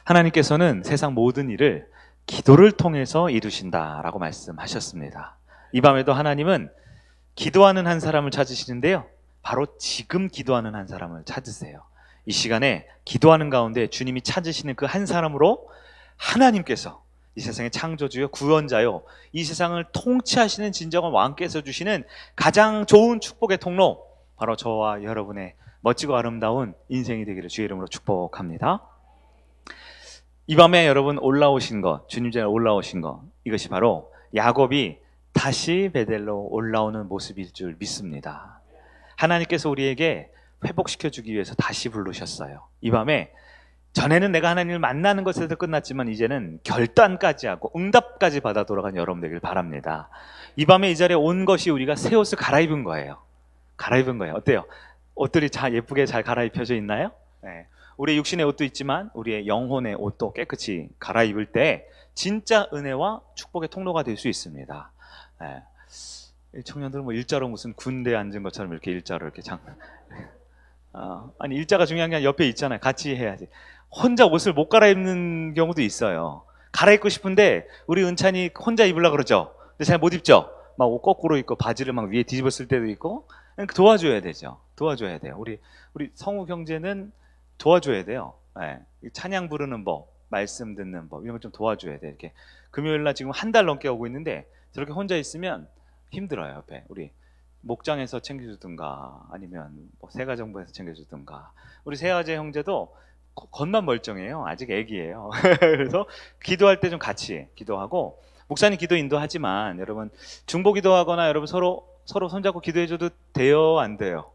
하나님께서는 세상 모든 일을 기도를 통해서 이루신다라고 말씀하셨습니다. 이 밤에도 하나님은 기도하는 한 사람을 찾으시는데요. 바로 지금 기도하는 한 사람을 찾으세요. 이 시간에 기도하는 가운데 주님이 찾으시는 그 한 사람으로 하나님께서 이 세상의 창조주요 구원자요 이 세상을 통치하시는 진정한 왕께서 주시는 가장 좋은 축복의 통로, 바로 저와 여러분의 멋지고 아름다운 인생이 되기를 주의 이름으로 축복합니다. 이 밤에 여러분 올라오신 것, 주님 전에 올라오신 것, 이것이 바로 야곱이 다시 베델로 올라오는 모습일 줄 믿습니다. 하나님께서 우리에게 회복시켜주기 위해서 다시 부르셨어요. 이 밤에 전에는 내가 하나님을 만나는 것에서 끝났지만 이제는 결단까지 하고 응답까지 받아 돌아간 여러분 되길 바랍니다. 이 밤에 이 자리에 온 것이 우리가 새 옷을 갈아입은 거예요. 갈아입은 거예요. 어때요? 옷들이 예쁘게 잘 갈아입혀져 있나요? 네. 우리의 육신의 옷도 있지만 우리의 영혼의 옷도 깨끗이 갈아입을 때 진짜 은혜와 축복의 통로가 될 수 있습니다. 네. 청년들은 뭐 일자로 무슨 군대에 앉은 것처럼 이렇게 일자로 이렇게 아니 일자가 중요한 게 아니라 옆에 있잖아요. 같이 해야지. 혼자 옷을 못 갈아입는 경우도 있어요. 갈아입고 싶은데 우리 은찬이 혼자 입으려고 그러죠. 근데 잘 못 입죠. 막 옷 거꾸로 입고 바지를 막 위에 뒤집었을 때도 있고. 도와줘야 되죠. 도와줘야 돼요. 우리 성우 형제는 도와줘야 돼요. 네. 찬양 부르는 법, 말씀 듣는 법 이런 거 좀 도와줘야 돼. 이렇게 금요일 날 지금 한 달 넘게 오고 있는데 저렇게 혼자 있으면 힘들어요. 옆에 우리 목장에서 챙겨주든가 아니면 뭐 세가정부에서 챙겨주든가. 우리 세아제 형제도 겉만 멀쩡해요. 아직 애기예요. 그래서 기도할 때 좀 같이 기도하고, 목사님 기도 인도하지만 여러분 중보 기도하거나 여러분 서로 손잡고 기도해줘도 돼요, 안 돼요?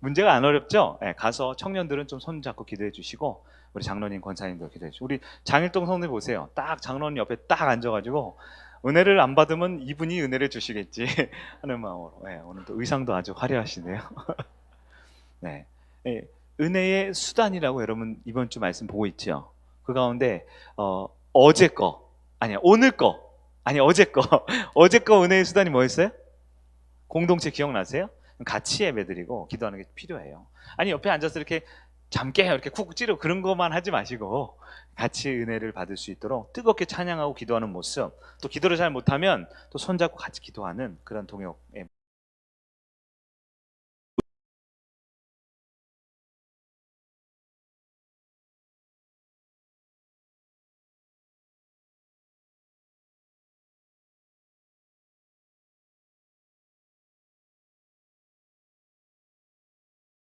문제가 안 어렵죠? 네, 가서 청년들은 좀 손잡고 기도해 주시고 우리 장로님, 권사님도 기도해 주시고, 우리 장일동 성도님 보세요. 딱 장로님 옆에 딱 앉아가지고 은혜를 안 받으면 이분이 은혜를 주시겠지 하는 마음으로. 네, 오늘 또 의상도 아주 화려하시네요. 네, 네, 은혜의 수단이라고 여러분 이번 주 말씀 보고 있죠. 그 가운데 어제 거 아니야, 오늘 거 아니 어제 거 어제 거 은혜의 수단이 뭐였어요? 공동체 기억나세요? 같이 예배드리고 기도하는 게 필요해요. 아니 옆에 앉아서 이렇게 잠 깨요 이렇게 쿡쿡 찌르고 그런 것만 하지 마시고 같이 은혜를 받을 수 있도록 뜨겁게 찬양하고 기도하는 모습, 또 기도를 잘 못하면 또 손잡고 같이 기도하는 그런 동역의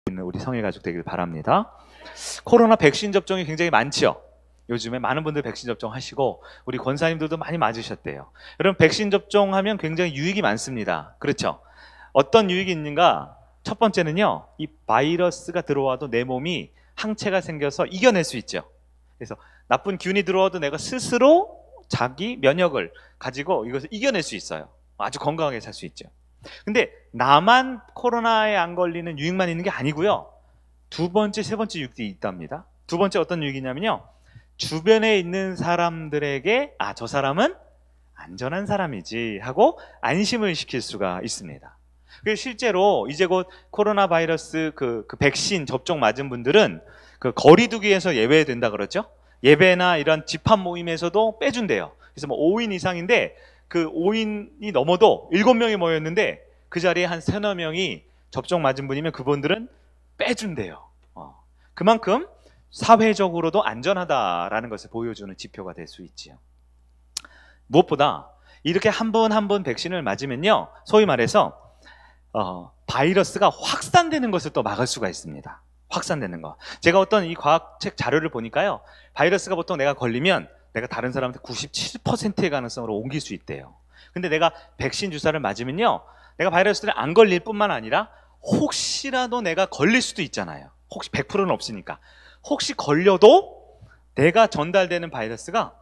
있는 우리 성의 가족 되길 바랍니다. 코로나 백신 접종이 굉장히 많죠. 요즘에 많은 분들 백신 접종하시고 우리 권사님들도 많이 맞으셨대요. 여러분 백신 접종하면 굉장히 유익이 많습니다. 그렇죠? 어떤 유익이 있는가? 첫 번째는요, 이 바이러스가 들어와도 내 몸이 항체가 생겨서 이겨낼 수 있죠. 그래서 나쁜 균이 들어와도 내가 스스로 자기 면역을 가지고 이것을 이겨낼 수 있어요. 아주 건강하게 살 수 있죠. 근데 나만 코로나에 안 걸리는 유익만 있는 게 아니고요, 두 번째, 세 번째 유익이 있답니다. 두 번째 어떤 유익이냐면요, 주변에 있는 사람들에게 저 사람은 안전한 사람이지 하고 안심을 시킬 수가 있습니다. 그래서 실제로 이제 곧 코로나 바이러스 그 백신 접종 맞은 분들은 그 거리두기에서 예외된다 그러죠. 예배나 이런 집합 모임에서도 빼준대요. 그래서 뭐 5인 이상인데 그 5인이 넘어도 7명이 모였는데 그 자리에 한 3-4명이 접종 맞은 분이면 그분들은 빼준대요. 그만큼 사회적으로도 안전하다라는 것을 보여주는 지표가 될 수 있지요. 무엇보다 이렇게 한 분 한 분 백신을 맞으면요, 소위 말해서 바이러스가 확산되는 것을 또 막을 수가 있습니다. 확산되는 거. 제가 어떤 이 과학책 자료를 보니까요, 바이러스가 보통 내가 걸리면 내가 다른 사람한테 97%의 가능성으로 옮길 수 있대요. 근데 내가 백신 주사를 맞으면요, 내가 바이러스를 안 걸릴 뿐만 아니라 혹시라도 내가 걸릴 수도 있잖아요. 혹시 100%는 없으니까. 혹시 걸려도 내가 전달되는 바이러스가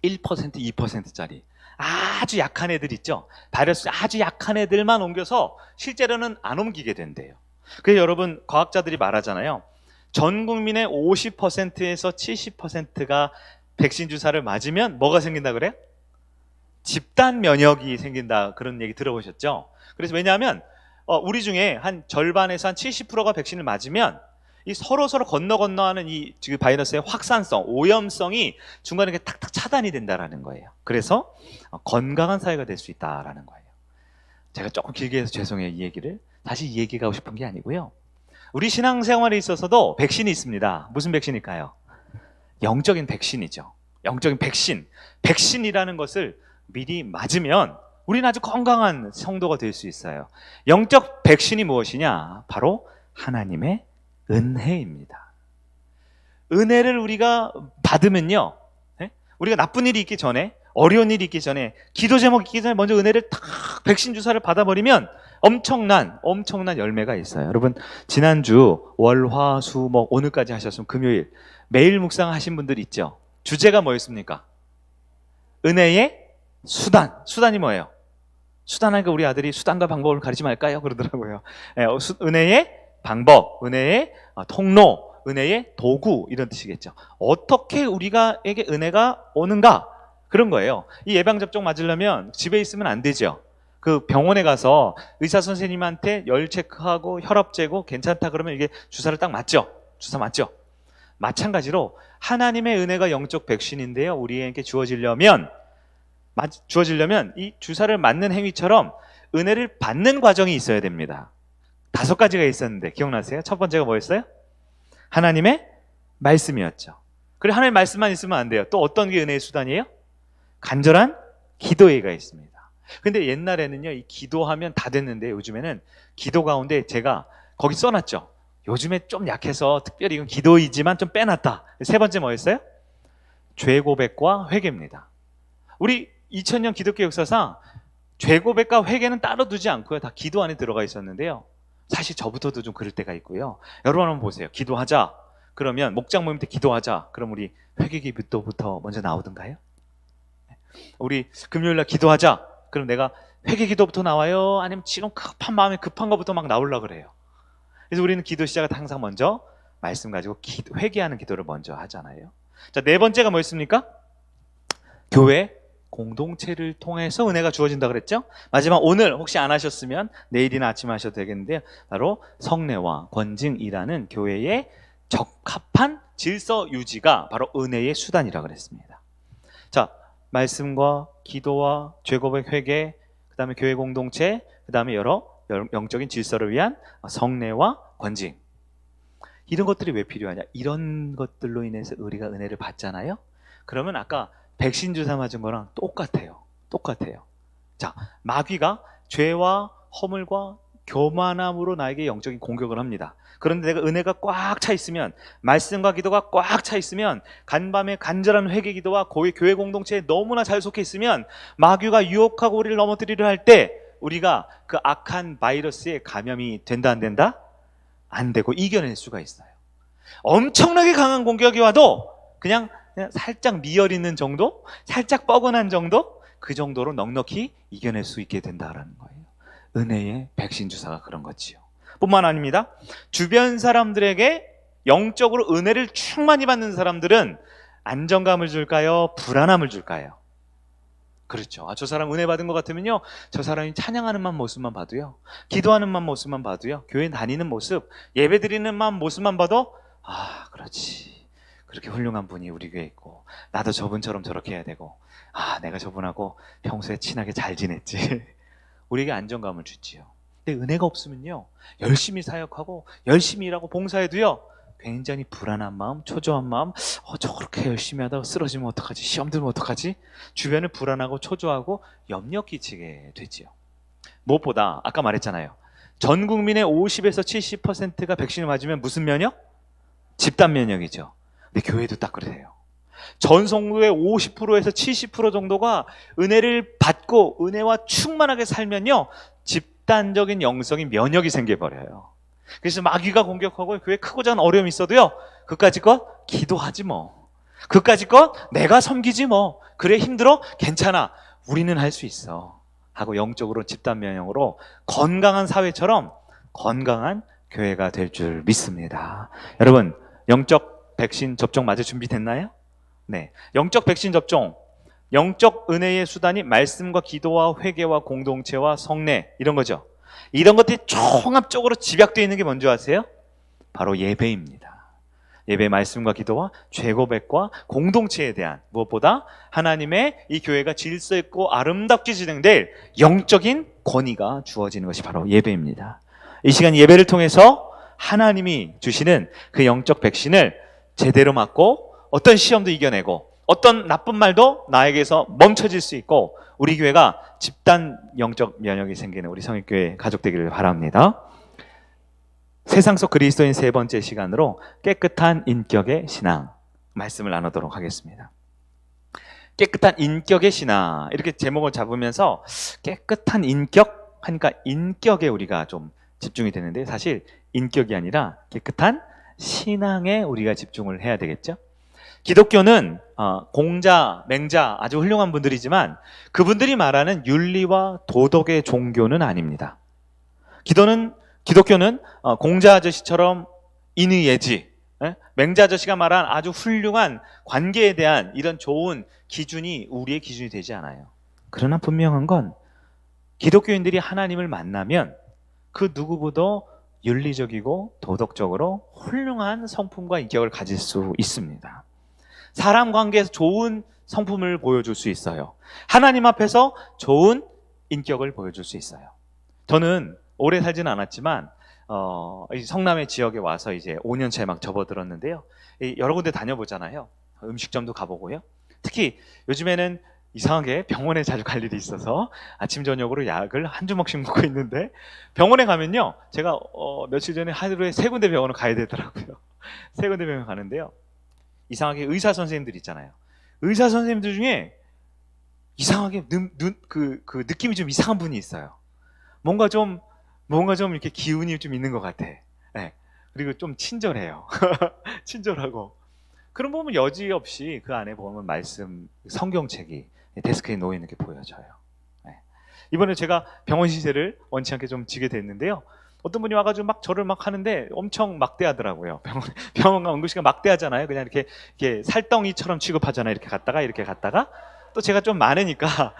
1%, 2%짜리 아주 약한 애들 있죠. 바이러스 아주 약한 애들만 옮겨서 실제로는 안 옮기게 된대요. 그래서 여러분 과학자들이 말하잖아요. 전 국민의 50%에서 70%가 백신 주사를 맞으면 뭐가 생긴다 그래요? 집단 면역이 생긴다, 그런 얘기 들어보셨죠? 그래서 왜냐하면 우리 중에 한 절반에서 한 70%가 백신을 맞으면 이 서로 건너하는 이 지금 바이러스의 확산성, 오염성이 중간에 이렇게 탁탁 차단이 된다라는 거예요. 그래서 건강한 사회가 될 수 있다라는 거예요. 제가 조금 길게 해서 죄송해요. 이 얘기를 다시 이 얘기가 하고 싶은 게 아니고요. 우리 신앙생활에 있어서도 백신이 있습니다. 무슨 백신일까요? 영적인 백신이죠. 영적인 백신. 백신이라는 것을 미리 맞으면 우리는 아주 건강한 성도가 될 수 있어요. 영적 백신이 무엇이냐? 바로 하나님의 은혜입니다. 은혜를 우리가 받으면요, 우리가 나쁜 일이 있기 전에, 어려운 일이 있기 전에, 기도 제목이 있기 전에 먼저 은혜를 탁 백신 주사를 받아버리면 엄청난 열매가 있어요. 여러분, 지난주 월, 화, 수, 목, 오늘까지 하셨으면 금요일 매일 묵상하신 분들 있죠? 주제가 뭐였습니까? 은혜의 수단. 수단이 뭐예요? 수단하니까 우리 아들이 수단과 방법을 가르치지 말까요? 그러더라고요. 은혜의 방법, 은혜의 통로, 은혜의 도구, 이런 뜻이겠죠. 어떻게 우리가에게 은혜가 오는가? 그런 거예요. 이 예방접종 맞으려면 집에 있으면 안 되죠. 그 병원에 가서 의사 선생님한테 열 체크하고 혈압 재고 괜찮다 그러면 이게 주사를 딱 맞죠? 주사 맞죠? 마찬가지로 하나님의 은혜가 영적 백신인데요. 우리에게 주어지려면 이 주사를 맞는 행위처럼 은혜를 받는 과정이 있어야 됩니다. 5가지가 있었는데 기억나세요? 첫 번째가 뭐였어요? 하나님의 말씀이었죠. 그래, 하나님의 말씀만 있으면 안 돼요. 또 어떤 게 은혜의 수단이에요? 간절한 기도회가 있습니다. 근데 옛날에는요, 이 기도하면 다 됐는데 요즘에는 기도 가운데 제가 거기 써놨죠. 요즘에 좀 약해서 특별히 이건 기도이지만 좀 빼놨다. 3번째 뭐였어요? 죄 고백과 회개입니다. 우리 2000년 기독교 역사상 죄 고백과 회개는 따로 두지 않고요. 다 기도 안에 들어가 있었는데요. 사실 저부터도 좀 그럴 때가 있고요. 여러분 한번 보세요. 기도하자. 그러면 목장 모임 때 기도하자. 그럼 우리 회개기도부터 먼저 나오던가요? 우리 금요일날 기도하자. 그럼 내가 회개기도부터 나와요? 아니면 지금 급한 마음에 급한 것부터 막 나오려고 그래요. 그래서 우리는 기도 시작을 항상 먼저 말씀 가지고 회개하는 기도를 먼저 하잖아요. 자, 4번째가 뭐였습니까? 교회 공동체를 통해서 은혜가 주어진다 그랬죠? 마지막 오늘 혹시 안 하셨으면 내일이나 아침에 하셔도 되겠는데요. 바로 성례와 권징이라는 교회의 적합한 질서 유지가 바로 은혜의 수단이라고 그랬습니다. 자, 말씀과 기도와 죄고백 회개, 그 다음에 교회 공동체, 그 다음에 여러 영적인 질서를 위한 성례와 권징. 이런 것들이 왜 필요하냐? 이런 것들로 인해서 우리가 은혜를 받잖아요. 그러면 아까 백신 주사 맞은 거랑 똑같아요. 자, 마귀가 죄와 허물과 교만함으로 나에게 영적인 공격을 합니다. 그런데 내가 은혜가 꽉 차 있으면, 말씀과 기도가 꽉 차 있으면, 간밤에 간절한 회개 기도와 교회 공동체에 너무나 잘 속해 있으면 마귀가 유혹하고 우리를 넘어뜨리려 할 때 우리가 그 악한 바이러스에 감염이 된다 안 된다? 안 되고 이겨낼 수가 있어요. 엄청나게 강한 공격이 와도 그냥 살짝 미열 있는 정도? 살짝 뻐근한 정도? 그 정도로 넉넉히 이겨낼 수 있게 된다라는 거예요. 은혜의 백신 주사가 그런 거지요. 뿐만 아닙니다. 주변 사람들에게 영적으로 은혜를 충만히 받는 사람들은 안정감을 줄까요? 불안함을 줄까요? 그렇죠. 저 사람 은혜 받은 것 같으면요, 저 사람이 찬양하는 모습만 봐도요, 기도하는 모습만 봐도요, 교회 다니는 모습, 예배 드리는 모습만 봐도 그렇지, 그렇게 훌륭한 분이 우리 교회에 있고 나도 저분처럼 저렇게 해야 되고, 내가 저분하고 평소에 친하게 잘 지냈지. 우리에게 안정감을 주지요. 근데 은혜가 없으면요, 열심히 사역하고 열심히 일하고 봉사해도요, 굉장히 불안한 마음, 초조한 마음, 저렇게 열심히 하다가 쓰러지면 어떡하지? 시험 들면 어떡하지? 주변을 불안하고 초조하고 염려 끼치게 되지요. 무엇보다 아까 말했잖아요. 전 국민의 50에서 70%가 백신을 맞으면 무슨 면역? 집단 면역이죠. 근데 교회도 딱 그래요. 전 성도의 50%에서 70% 정도가 은혜를 받고 은혜와 충만하게 살면요, 집단적인 영성인 면역이 생겨버려요. 그래서 마귀가 공격하고 교회 크고 작은 어려움이 있어도요, 그까짓 것 기도하지 뭐, 그까짓 것 내가 섬기지 뭐, 그래 힘들어? 괜찮아, 우리는 할 수 있어 하고 영적으로 집단 면역으로 건강한 사회처럼 건강한 교회가 될 줄 믿습니다. 여러분, 영적 백신 접종 맞을 준비 됐나요? 네, 영적 백신 접종, 영적 은혜의 수단이 말씀과 기도와 회개와 공동체와 성례, 이런 거죠. 이런 것들이 종합적으로 집약되어 있는 게 뭔지 아세요? 바로 예배입니다. 예배 말씀과 기도와 죄고백과 공동체에 대한, 무엇보다 하나님의 이 교회가 질서 있고 아름답게 진행될 영적인 권위가 주어지는 것이 바로 예배입니다. 이 시간 예배를 통해서 하나님이 주시는 그 영적 백신을 제대로 맞고 어떤 시험도 이겨내고 어떤 나쁜 말도 나에게서 멈춰질 수 있고 우리 교회가 집단 영적 면역이 생기는 우리 성익교회 가족 되기를 바랍니다. 세상 속 그리스도인 세 번째 시간으로 깨끗한 인격의 신앙 말씀을 나누도록 하겠습니다. 깨끗한 인격의 신앙 이렇게 제목을 잡으면서 깨끗한 인격 하니까 인격에 우리가 좀 집중이 되는데 사실 인격이 아니라 깨끗한 신앙에 우리가 집중을 해야 되겠죠. 기독교는 공자, 맹자 아주 훌륭한 분들이지만 그분들이 말하는 윤리와 도덕의 종교는 아닙니다. 기독교는 공자 아저씨처럼 인의예지, 맹자 아저씨가 말한 아주 훌륭한 관계에 대한 이런 좋은 기준이 우리의 기준이 되지 않아요. 그러나 분명한 건 기독교인들이 하나님을 만나면 그 누구보다 윤리적이고 도덕적으로 훌륭한 성품과 인격을 가질 수 있습니다. 사람 관계에서 좋은 성품을 보여줄 수 있어요. 하나님 앞에서 좋은 인격을 보여줄 수 있어요. 저는 오래 살지는 않았지만 성남의 지역에 와서 이제 5년차에 막 접어들었는데요. 여러 군데 다녀보잖아요. 음식점도 가보고요. 특히 요즘에는 이상하게 병원에 자주 갈 일이 있어서 아침 저녁으로 약을 한 주먹씩 먹고 있는데 병원에 가면요. 제가 며칠 전에 하루에 3군데 병원을 가야 되더라고요. 3군데 병원 가는데요. 이상하게 의사 선생님들 있잖아요. 의사 선생님들 중에 이상하게 그 느낌이 좀 이상한 분이 있어요. 뭔가 좀 이렇게 기운이 좀 있는 것 같아. 네. 그리고 좀 친절해요. 친절하고. 그런 부분 여지없이 그 안에 보면 말씀, 성경책이 데스크에 놓여 있는 게 보여져요. 네. 이번에 제가 병원 시세를 원치 않게 좀 지게 됐는데요. 어떤 분이 와가지고 막 저를 막 하는데 엄청 막대하더라고요. 병원과 응급실가 막대하잖아요. 그냥 이렇게 살덩이처럼 취급하잖아요. 이렇게 갔다가 또 제가 좀 많으니까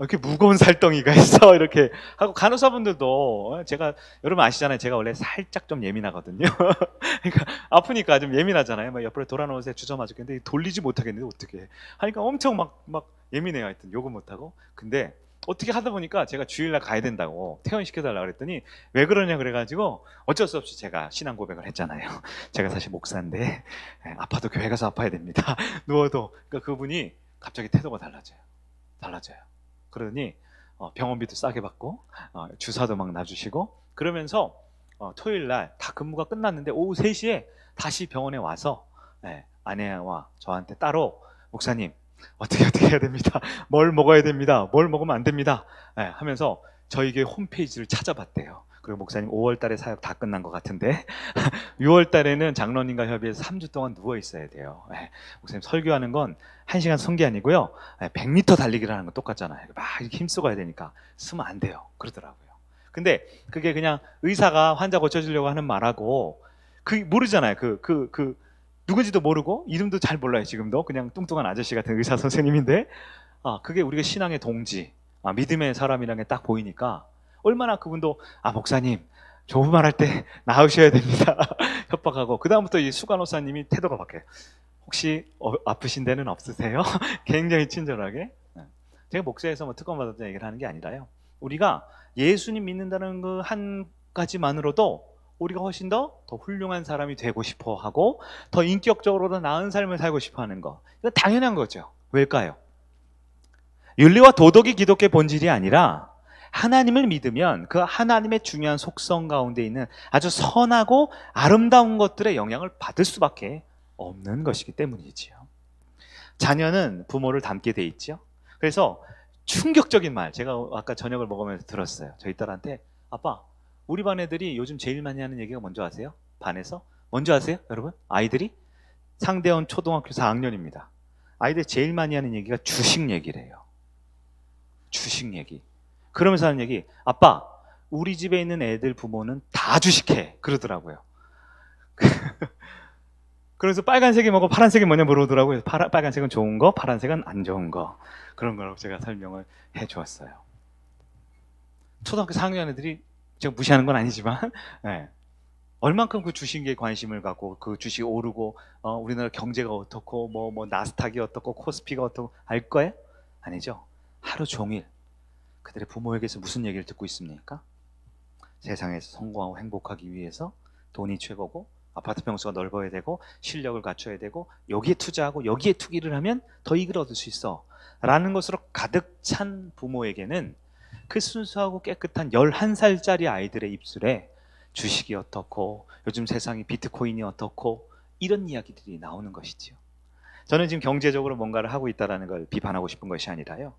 이렇게 무거운 살덩이가 있어 이렇게 하고 간호사분들도 제가 여러분 아시잖아요. 제가 원래 살짝 좀 예민하거든요. 그러니까 아프니까 좀 예민하잖아요. 막 옆으로 돌아놓으세요. 주저 맞았겠는데 돌리지 못하겠는데 어떻게 하니까 엄청 막 예민해요. 하여튼 욕은 못하고. 근데 어떻게 하다 보니까 제가 주일날 가야 된다고 퇴원시켜달라고 그랬더니 왜 그러냐 그래가지고 어쩔 수 없이 제가 신앙 고백을 했잖아요. 제가 사실 목사인데 아파도 교회 가서 아파야 됩니다. 누워도. 그러니까 그분이 갑자기 태도가 달라져요. 그러더니 병원비도 싸게 받고 주사도 막 놔주시고 그러면서 토요일날 다 근무가 끝났는데 오후 3시에 다시 병원에 와서 아내와 저한테 따로 목사님 어떻게 해야 됩니다. 뭘 먹어야 됩니다. 뭘 먹으면 안 됩니다. 하면서 저희 교회 홈페이지를 찾아봤대요. 그리고 목사님 5월 달에 사역 다 끝난 것 같은데 6월 달에는 장로님과 협의해서 3주 동안 누워 있어야 돼요. 목사님 설교하는 건 1시간 성기 아니고요. 100m 달리기를 하는 건 똑같잖아요. 막 이렇게 힘쓰고 가야 되니까 쓰면 안 돼요. 그러더라고요. 근데 그게 그냥 의사가 환자 고쳐주려고 하는 말하고 모르잖아요. 누군지도 모르고 이름도 잘 몰라요. 지금도 그냥 뚱뚱한 아저씨 같은 의사 선생님인데 그게 우리가 신앙의 동지, 믿음의 사람이라는 게 딱 보이니까 얼마나 그분도 목사님 좋은 말 할 때 나으셔야 됩니다. 협박하고 그다음부터 이 수간호사님이 태도가 바뀌어요. 혹시 아프신 데는 없으세요? 굉장히 친절하게. 제가 목사에서 뭐 특권 받았다는 얘기를 하는 게 아니라요. 우리가 예수님 믿는다는 그 한 가지만으로도 우리가 훨씬 더 훌륭한 사람이 되고 싶어 하고 더 인격적으로 더 나은 삶을 살고 싶어 하는 거. 이건 당연한 거죠. 왜일까요? 윤리와 도덕이 기독교의 본질이 아니라 하나님을 믿으면 그 하나님의 중요한 속성 가운데 있는 아주 선하고 아름다운 것들의 영향을 받을 수밖에 없는 것이기 때문이지요. 자녀는 부모를 닮게 돼 있죠. 그래서 충격적인 말 제가 아까 저녁을 먹으면서 들었어요. 저희 딸한테 아빠 우리 반 애들이 요즘 제일 많이 하는 얘기가 뭔지 아세요? 반에서? 뭔지 아세요? 여러분? 아이들이? 상대원 초등학교 4학년입니다. 아이들 제일 많이 하는 얘기가 주식 얘기래요. 주식 얘기. 그러면서 하는 얘기 아빠 우리 집에 있는 애들 부모는 다 주식해 그러더라고요. 그래서 빨간색이 뭐고 파란색이 뭐냐 물어보더라고요. 빨간색은 좋은 거, 파란색은 안 좋은 거. 그런 걸 제가 설명을 해주었어요. 초등학교 4학년 애들이 제가 무시하는 건 아니지만 얼만큼 그 주식에 관심을 갖고 그 주식이 오르고 우리나라 경제가 어떻고 뭐 나스닥이 어떻고 코스피가 어떻고 알 거예요? 아니죠. 하루 종일 그들의 부모에게서 무슨 얘기를 듣고 있습니까? 세상에서 성공하고 행복하기 위해서 돈이 최고고 아파트 평수가 넓어야 되고 실력을 갖춰야 되고 여기에 투자하고 여기에 투기를 하면 더 이익을 얻을 수 있어 라는 것으로 가득 찬 부모에게는 그 순수하고 깨끗한 11살짜리 아이들의 입술에 주식이 어떻고 요즘 세상이 비트코인이 어떻고 이런 이야기들이 나오는 것이지요. 저는 지금 경제적으로 뭔가를 하고 있다는 걸 비판하고 싶은 것이 아니라요,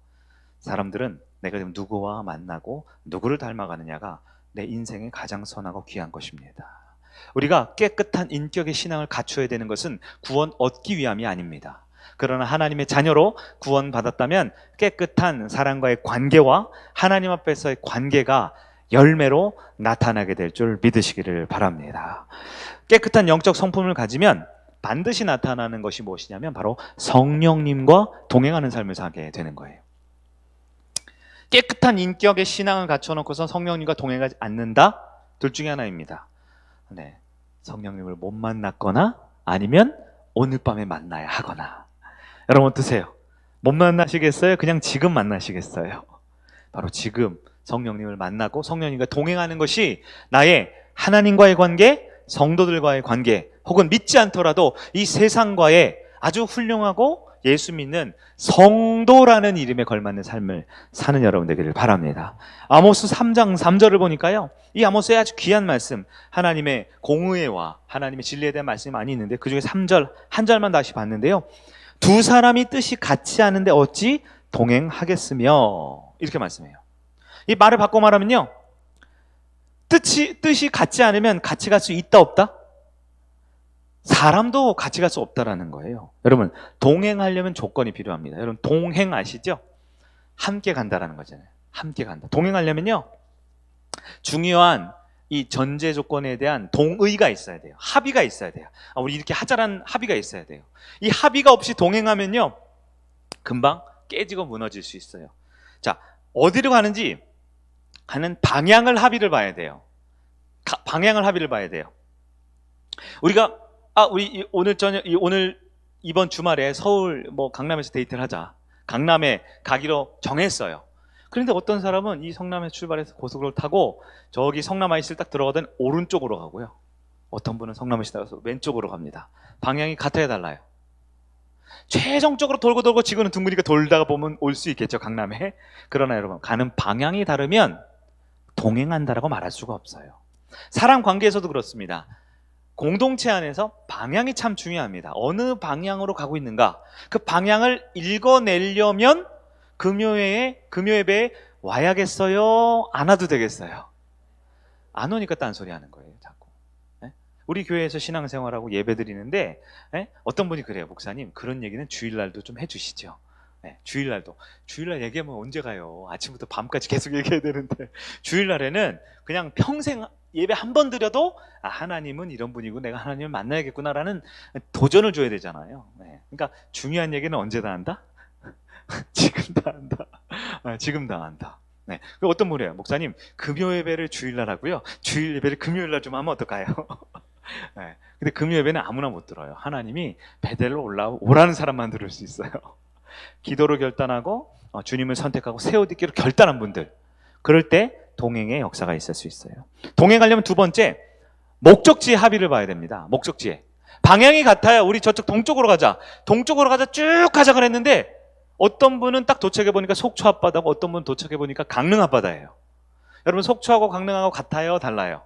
사람들은 내가 지금 누구와 만나고 누구를 닮아가느냐가 내 인생의 가장 선하고 귀한 것입니다. 우리가 깨끗한 인격의 신앙을 갖춰야 되는 것은 구원 얻기 위함이 아닙니다. 그러나 하나님의 자녀로 구원받았다면 깨끗한 사람과의 관계와 하나님 앞에서의 관계가 열매로 나타나게 될 줄 믿으시기를 바랍니다. 깨끗한 영적 성품을 가지면 반드시 나타나는 것이 무엇이냐면 바로 성령님과 동행하는 삶을 살게 되는 거예요. 깨끗한 인격의 신앙을 갖춰놓고서 성령님과 동행하지 않는다? 둘 중에 하나입니다. 네, 성령님을 못 만났거나 아니면 오늘 밤에 만나야 하거나. 여러분 어떠세요? 못 만나시겠어요? 그냥 지금 만나시겠어요? 바로 지금 성령님을 만나고 성령님과 동행하는 것이 나의 하나님과의 관계, 성도들과의 관계, 혹은 믿지 않더라도 이 세상과의 아주 훌륭하고 예수 믿는 성도라는 이름에 걸맞는 삶을 사는 여러분 되기를 바랍니다. 아모스 3장 3절을 보니까요, 이 아모스의 아주 귀한 말씀, 하나님의 공의와 하나님의 진리에 대한 말씀이 많이 있는데 그 중에 3절, 한 절만 다시 봤는데요, 두 사람이 뜻이 같지 않은데 어찌 동행하겠으며, 이렇게 말씀해요. 이 말을 바꿔 말하면요, 뜻이 같지 않으면 같이 갈 수 있다 없다? 사람도 같이 갈 수 없다라는 거예요. 여러분, 동행하려면 조건이 필요합니다. 여러분, 동행 아시죠? 함께 간다라는 거잖아요. 함께 간다. 동행하려면요, 중요한 이 전제 조건에 대한 동의가 있어야 돼요. 합의가 있어야 돼요. 우리 이렇게 하자라는 합의가 있어야 돼요. 이 합의가 없이 동행하면요, 금방 깨지고 무너질 수 있어요. 자, 어디로 가는지 가는 방향을 합의를 봐야 돼요. 방향을 합의를 봐야 돼요. 우리가 우리 오늘 이번 주말에 서울 강남에서 데이트를 하자. 강남에 가기로 정했어요. 그런데 어떤 사람은 이 성남에서 출발해서 고속도로를 타고 저기 성남 IC를 딱 들어가던 오른쪽으로 가고요. 어떤 분은 성남에서 따라서 왼쪽으로 갑니다. 방향이 같아야 달라요. 최종적으로 돌고 지구는 둥그니까 돌다가 보면 올 수 있겠죠, 강남에. 그러나 여러분, 가는 방향이 다르면 동행한다라고 말할 수가 없어요. 사람 관계에서도 그렇습니다. 공동체 안에서 방향이 참 중요합니다. 어느 방향으로 가고 있는가, 그 방향을 읽어내려면 금요 예배에 와야겠어요? 안 와도 되겠어요? 안 오니까 딴소리 하는 거예요, 자꾸. 우리 교회에서 신앙생활하고 예배 드리는데 어떤 분이 그래요. 목사님, 그런 얘기는 주일날도 좀 해주시죠. 주일날 얘기하면 언제 가요? 아침부터 밤까지 계속 얘기해야 되는데, 주일날에는 그냥 평생 예배 한 번 드려도 하나님은 이런 분이고 내가 하나님을 만나야겠구나라는 도전을 줘야 되잖아요. 그러니까 중요한 얘기는 언제 다 한다? 지금 다 한다. 지금 다 한다. 어떤 분이에요. 목사님, 금요 예배를 주일날 하고요, 주일 예배를 금요일날 좀 하면 어떨까요? 근데 금요 예배는 아무나 못 들어요. 하나님이 베델로 오라는 사람만 들을 수 있어요. 기도로 결단하고 주님을 선택하고 새 옷 입기로 결단한 분들, 그럴 때 동행의 역사가 있을 수 있어요. 동행하려면 두 번째, 목적지에 합의를 봐야 됩니다. 목적지에. 방향이 같아요. 우리 저쪽 동쪽으로 가자 쭉 가자 그랬는데 어떤 분은 딱 도착해 보니까 속초 앞바다고, 어떤 분은 도착해 보니까 강릉 앞바다예요. 여러분, 속초하고 강릉하고 같아요, 달라요?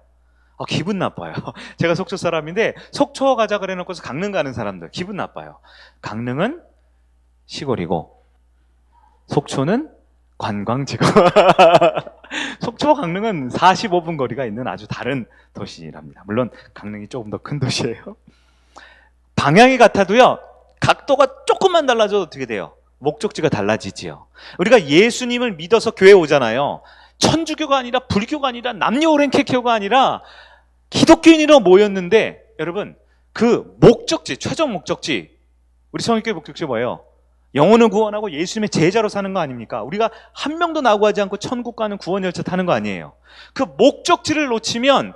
기분 나빠요. 제가 속초 사람인데 속초 가자 그래 놓고서 강릉 가는 사람들 기분 나빠요. 강릉은 시골이고 속초는 관광지고 속초와 강릉은 45분 거리가 있는 아주 다른 도시랍니다. 물론 강릉이 조금 더 큰 도시예요. 방향이 같아도요, 각도가 조금만 달라져도 어떻게 돼요? 목적지가 달라지지요. 우리가 예수님을 믿어서 교회 오잖아요. 천주교가 아니라 불교가 아니라 남녀오랜캐교가 아니라 기독교인으로 모였는데, 여러분, 그 목적지, 최종 목적지, 우리 성일교회 목적지 뭐예요? 영혼을 구원하고 예수님의 제자로 사는 거 아닙니까? 우리가 한 명도 나고하지 않고 천국 가는 구원 열차 타는 거 아니에요? 그 목적지를 놓치면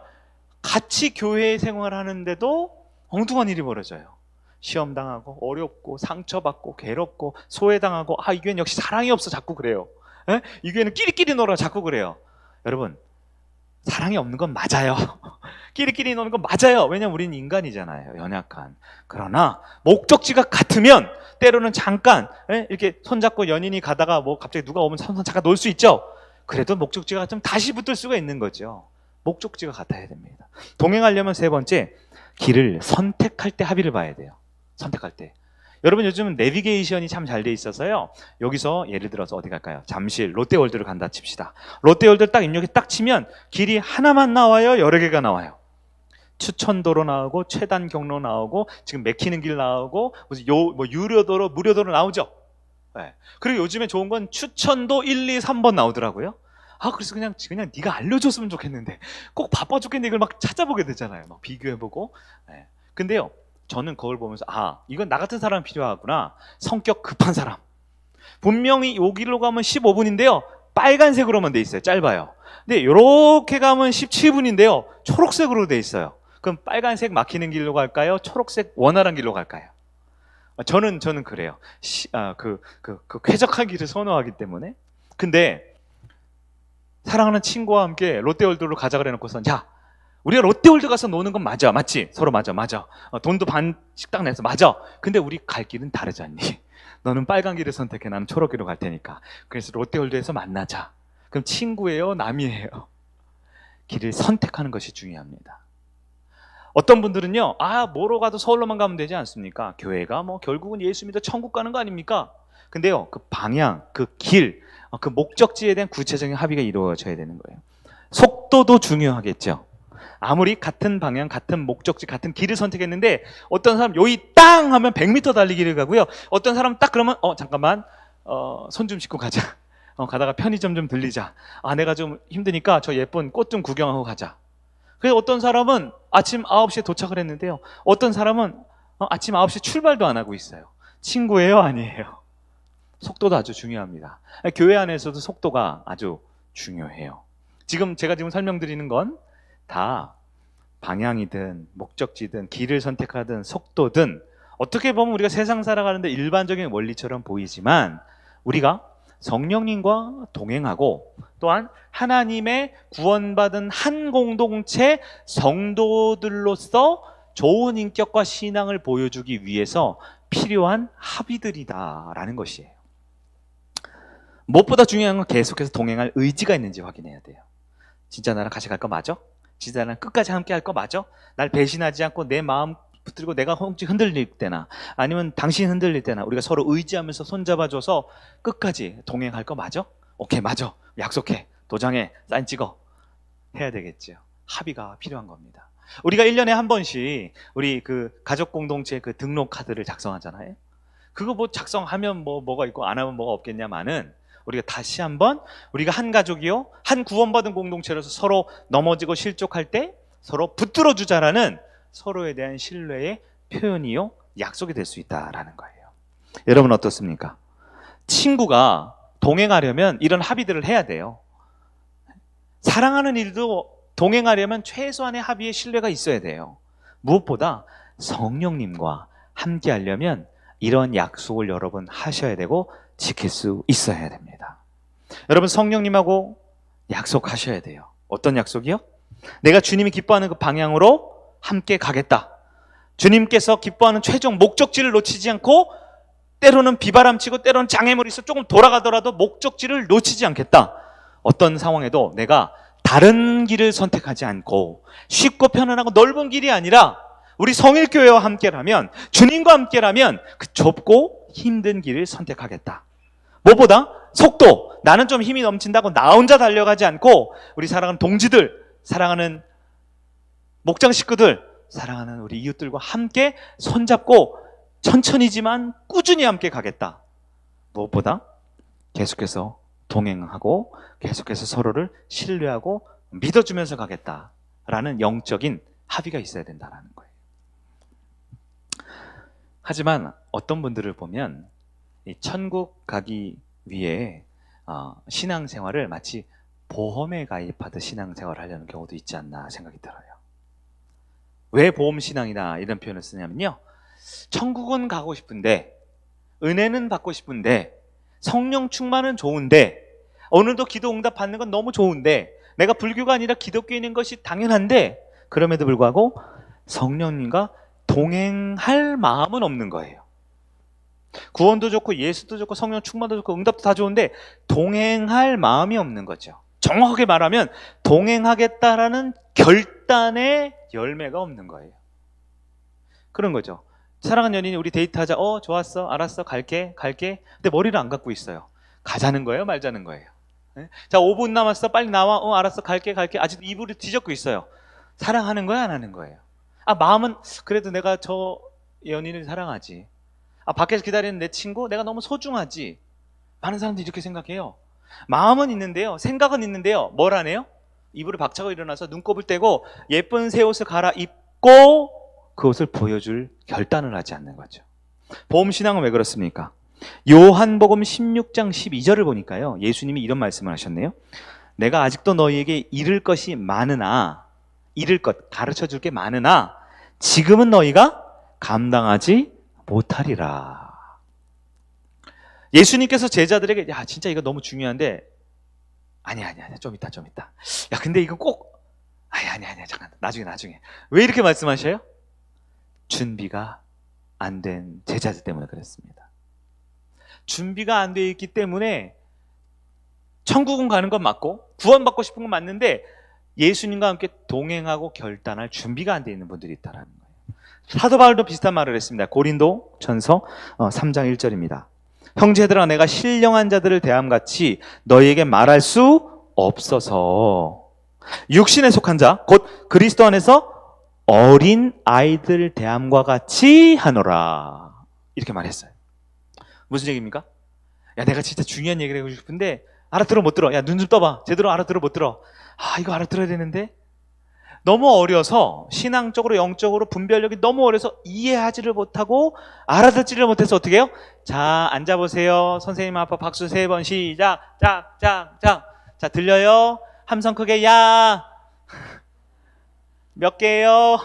같이 교회 생활하는데도 엉뚱한 일이 벌어져요. 시험 당하고 어렵고 상처받고 괴롭고 소외당하고, 이 교회는 역시 사랑이 없어 자꾸 그래요. 에? 이 교회는 끼리끼리 놀아 자꾸 그래요. 여러분, 사랑이 없는 건 맞아요. 끼리끼리 노는 건 맞아요. 왜냐면 우리는 인간이잖아요. 연약한. 그러나 목적지가 같으면 때로는 잠깐 이렇게 손잡고 연인이 가다가 뭐 갑자기 누가 오면 잠깐 놀 수 있죠. 그래도 목적지가 같으면 다시 붙을 수가 있는 거죠. 목적지가 같아야 됩니다. 동행하려면 세 번째, 길을 선택할 때 합의를 봐야 돼요. 선택할 때. 여러분, 요즘은 내비게이션이 참 잘 돼 있어서요. 여기서 예를 들어서 어디 갈까요? 잠실, 롯데월드를 간다 칩시다. 롯데월드 딱 입력해 딱 치면 길이 하나만 나와요? 여러 개가 나와요? 추천도로 나오고 최단 경로 나오고 지금 막히는 길 나오고 무슨 유료도로 무료도로 나오죠. 네. 그리고 요즘에 좋은 건 추천도 1, 2, 3번 나오더라고요. 그래서 그냥 네가 알려줬으면 좋겠는데 꼭 바빠 죽겠는데 이걸 막 찾아보게 되잖아요. 막 비교해보고. 네. 근데요, 저는 그걸 보면서 이건 나 같은 사람 필요하구나. 성격 급한 사람. 분명히 여기로 가면 15분인데요. 빨간색으로만 돼 있어요. 짧아요. 근데 이렇게 가면 17분인데요. 초록색으로 돼 있어요. 그럼 빨간색 막히는 길로 갈까요? 초록색 원활한 길로 갈까요? 저는 그래요. 쾌적한 길을 선호하기 때문에. 근데 사랑하는 친구와 함께 롯데월드로 가자 그래 놓고선, 야, 우리가 롯데월드 가서 노는 건 맞아. 맞지? 서로 맞아. 돈도 반 식당 내서 맞아. 근데 우리 갈 길은 다르지 않니? 너는 빨간 길을 선택해. 나는 초록 길로 갈 테니까. 그래서 롯데월드에서 만나자. 그럼 친구예요? 남이에요? 길을 선택하는 것이 중요합니다. 어떤 분들은요, 뭐로 가도 서울로만 가면 되지 않습니까? 교회가 뭐 결국은 예수 믿어 천국 가는 거 아닙니까? 근데요, 그 방향, 그 길, 그 목적지에 대한 구체적인 합의가 이루어져야 되는 거예요. 속도도 중요하겠죠. 아무리 같은 방향, 같은 목적지, 같은 길을 선택했는데 어떤 사람 여기 땅 하면 100m 달리기를 가고요. 어떤 사람 딱 그러면 잠깐만 손 좀 씻고 가자. 가다가 편의점 좀 들리자. 내가 좀 힘드니까 저 예쁜 꽃 좀 구경하고 가자. 그래서 어떤 사람은 아침 9시에 도착을 했는데요. 어떤 사람은 아침 9시 출발도 안 하고 있어요. 친구예요? 아니에요? 속도도 아주 중요합니다. 교회 안에서도 속도가 아주 중요해요. 제가 지금 설명드리는 건 다 방향이든 목적지든 길을 선택하든 속도든 어떻게 보면 우리가 세상 살아가는데 일반적인 원리처럼 보이지만 우리가 성령님과 동행하고 또한 하나님의 구원받은 한 공동체 성도들로서 좋은 인격과 신앙을 보여주기 위해서 필요한 합의들이다라는 것이에요. 무엇보다 중요한 건 계속해서 동행할 의지가 있는지 확인해야 돼요. 진짜 나랑 같이 갈 거 맞아? 진짜 나랑 끝까지 함께 할 거 맞아? 날 배신하지 않고 내 마음 붙들고 내가 혹시 흔들릴 때나 아니면 당신 흔들릴 때나 우리가 서로 의지하면서 손잡아줘서 끝까지 동행할 거 맞아? 오케이, 맞아. 약속해. 도장에 사인 찍어. 해야 되겠죠. 합의가 필요한 겁니다. 우리가 1년에 한 번씩 우리 그 가족 공동체 그 등록 카드를 작성하잖아요. 그거 뭐 작성하면 뭐가 있고 안 하면 뭐가 없겠냐마는 우리가 다시 한번 우리가 한 가족이요, 한 구원받은 공동체로서 서로 넘어지고 실족할 때 서로 붙들어 주자라는 서로에 대한 신뢰의 표현이요, 약속이 될 수 있다라는 거예요. 여러분 어떻습니까? 친구가 동행하려면 이런 합의들을 해야 돼요. 사랑하는 일도 동행하려면 최소한의 합의의 신뢰가 있어야 돼요. 무엇보다 성령님과 함께 하려면 이런 약속을 여러분 하셔야 되고 지킬 수 있어야 됩니다. 여러분 성령님하고 약속하셔야 돼요. 어떤 약속이요? 내가 주님이 기뻐하는 그 방향으로 함께 가겠다. 주님께서 기뻐하는 최종 목적지를 놓치지 않고 때로는 비바람치고 때로는 장애물이 있어 조금 돌아가더라도 목적지를 놓치지 않겠다. 어떤 상황에도 내가 다른 길을 선택하지 않고 쉽고 편안하고 넓은 길이 아니라 우리 성일교회와 함께라면, 주님과 함께라면 그 좁고 힘든 길을 선택하겠다. 무엇보다 속도, 나는 좀 힘이 넘친다고 나 혼자 달려가지 않고 우리 사랑하는 동지들, 사랑하는 목장 식구들, 사랑하는 우리 이웃들과 함께 손잡고 천천히지만 꾸준히 함께 가겠다. 무엇보다 계속해서 동행하고 계속해서 서로를 신뢰하고 믿어주면서 가겠다라는 영적인 합의가 있어야 된다는 거예요. 하지만 어떤 분들을 보면 이 천국 가기 위해 신앙생활을 마치 보험에 가입하듯 신앙생활을 하려는 경우도 있지 않나 생각이 들어요. 왜 보험신앙이다 이런 표현을 쓰냐면요, 천국은 가고 싶은데, 은혜는 받고 싶은데, 성령 충만은 좋은데, 오늘도 기도 응답 받는 건 너무 좋은데, 내가 불교가 아니라 기독교인인 것이 당연한데, 그럼에도 불구하고 성령님과 동행할 마음은 없는 거예요. 구원도 좋고 예수도 좋고 성령 충만도 좋고 응답도 다 좋은데 동행할 마음이 없는 거죠. 정확하게 말하면 동행하겠다라는 결단의 열매가 없는 거예요. 그런 거죠. 사랑하는 연인이 우리 데이트하자. 좋았어, 알았어, 갈게. 근데 머리를 안 갖고 있어요. 가자는 거예요, 말자는 거예요? 네? 자, 5분 남았어, 빨리 나와. 알았어, 갈게. 아직 이불을 뒤적고 있어요. 사랑하는 거야, 안 하는 거예요? 마음은 그래도 내가 저 연인을 사랑하지. 밖에서 기다리는 내 친구 내가 너무 소중하지. 많은 사람들이 이렇게 생각해요. 마음은 있는데요, 생각은 있는데요, 뭘 안 해요? 이불을 박차고 일어나서 눈곱을 떼고 예쁜 새 옷을 갈아입고 그 옷을 보여줄 결단을 하지 않는 거죠. 보험신앙은 왜 그렇습니까? 요한복음 16장 12절을 보니까요, 예수님이 이런 말씀을 하셨네요. 내가 아직도 너희에게 이를 것이 많으나, 이를 것, 가르쳐줄 게 많으나 지금은 너희가 감당하지 못하리라. 예수님께서 제자들에게 진짜 이거 너무 중요한데, 아니야 좀 이따 근데 이거 꼭 아니야 잠깐 나중에 왜 이렇게 말씀하셔요? 준비가 안 된 제자들 때문에 그랬습니다. 준비가 안 돼 있기 때문에 천국은 가는 건 맞고 구원받고 싶은 건 맞는데 예수님과 함께 동행하고 결단할 준비가 안 돼 있는 분들이 있다는 거예요. 사도 바울도 비슷한 말을 했습니다. 고린도 전서 3장 1절입니다. 형제들아, 내가 신령한 자들을 대함같이 너희에게 말할 수 없어서 육신에 속한 자, 곧 그리스도 안에서 어린 아이들 대함과 같이 하노라. 이렇게 말했어요. 무슨 얘기입니까? 내가 진짜 중요한 얘기를 하고 싶은데 알아들어 못 들어. 눈 좀 떠봐. 제대로 알아들어 못 들어. 이거 알아들어야 되는데 너무 어려서, 신앙적으로 영적으로 분별력이 너무 어려서 이해하지를 못하고 알아듣지를 못해서 어떻게 해요? 자, 앉아보세요. 선생님 앞에 박수 3번 시작. 자, 들려요? 함성 크게. 야 몇 개예요?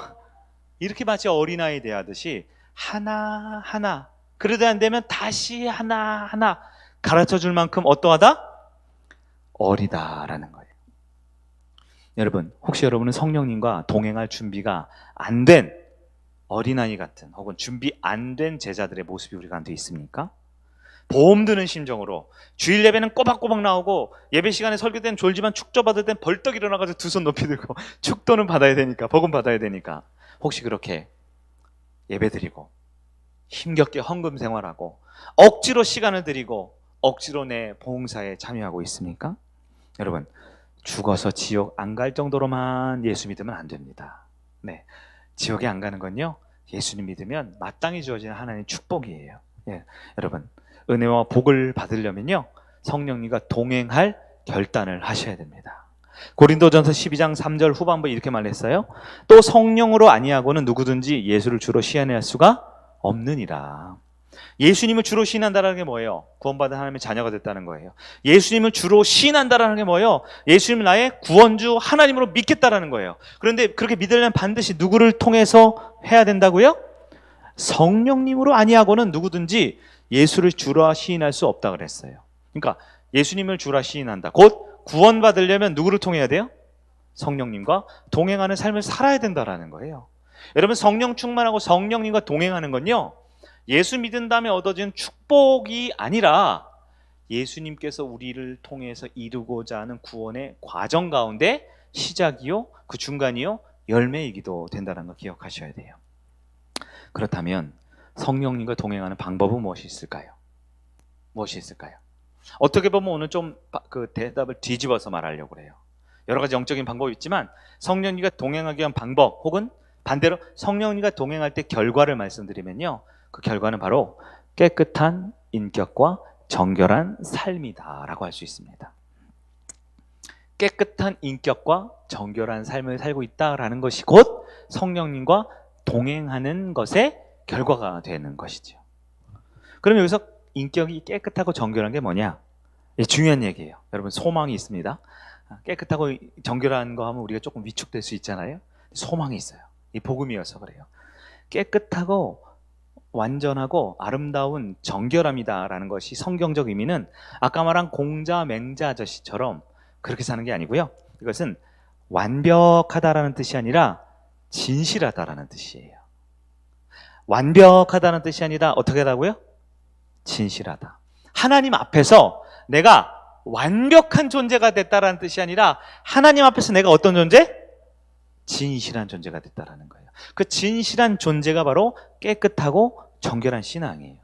이렇게 마치 어린아이 대하듯이 하나하나, 그래도 안 되면 다시 하나하나 가르쳐줄 만큼 어떠하다? 어리다라는 거예요. 여러분, 혹시 여러분은 성령님과 동행할 준비가 안 된 어린아이 같은, 혹은 준비 안 된 제자들의 모습이 우리 가운데 있습니까? 보험 드는 심정으로 주일 예배는 꼬박꼬박 나오고 예배 시간에 설교된 졸지만 축도 받을 땐 벌떡 일어나가지고 두 손 높이 들고 축도는 받아야 되니까, 복음 받아야 되니까, 혹시 그렇게 예배 드리고 힘겹게 헌금 생활하고 억지로 시간을 드리고 억지로 내 봉사에 참여하고 있습니까? 여러분, 죽어서 지옥 안 갈 정도로만 예수 믿으면 안 됩니다. 네, 지옥에 안 가는 건요, 예수님 믿으면 마땅히 주어지는 하나님의 축복이에요. 여러분, 은혜와 복을 받으려면요, 성령님과 동행할 결단을 하셔야 됩니다. 고린도전서 12장 3절 후반부에 이렇게 말했어요. 또 성령으로 아니하고는 누구든지 예수를 주로 시인할 수가 없느니라. 예수님을 주로 시인한다는 게 뭐예요? 구원받은 하나님의 자녀가 됐다는 거예요. 예수님을 주로 시인한다는 게 뭐예요? 예수님을 나의 구원주 하나님으로 믿겠다라는 거예요. 그런데 그렇게 믿으려면 반드시 누구를 통해서 해야 된다고요? 성령님으로 아니하고는 누구든지 예수를 주라 시인할 수 없다 그랬어요. 그러니까 예수님을 주라 시인한다, 곧 구원받으려면 누구를 통해야 돼요? 성령님과 동행하는 삶을 살아야 된다라는 거예요. 여러분, 성령 충만하고 성령님과 동행하는 건요, 예수 믿은 다음에 얻어진 축복이 아니라 예수님께서 우리를 통해서 이루고자 하는 구원의 과정 가운데 시작이요, 그 중간이요, 열매이기도 된다는 걸 기억하셔야 돼요. 그렇다면 성령님과 동행하는 방법은 무엇이 있을까요? 어떻게 보면 오늘 좀 그 대답을 뒤집어서 말하려고 그래요. 여러 가지 영적인 방법이 있지만 성령님과 동행하기 위한 방법, 혹은 반대로 성령님과 동행할 때 결과를 말씀드리면요, 그 결과는 바로 깨끗한 인격과 정결한 삶이다라고 할 수 있습니다. 깨끗한 인격과 정결한 삶을 살고 있다라는 것이 곧 성령님과 동행하는 것의 결과가 되는 것이죠. 그럼 여기서 인격이 깨끗하고 정결한 게 뭐냐? 중요한 얘기예요. 여러분, 소망이 있습니다. 깨끗하고 정결한 거 하면 우리가 조금 위축될 수 있잖아요. 소망이 있어요. 이 복음이어서 그래요. 깨끗하고 완전하고 아름다운 정결함이다라는 것이 성경적 의미는 아까 말한 공자 맹자 아저씨처럼 그렇게 사는 게 아니고요. 이것은 완벽하다라는 뜻이 아니라 진실하다라는 뜻이에요. 완벽하다는 뜻이 아니라 어떻게 하다고요? 진실하다. 하나님 앞에서 내가 완벽한 존재가 됐다라는 뜻이 아니라 하나님 앞에서 내가 어떤 존재? 진실한 존재가 됐다라는 거예요. 그 진실한 존재가 바로 깨끗하고 정결한 신앙이에요.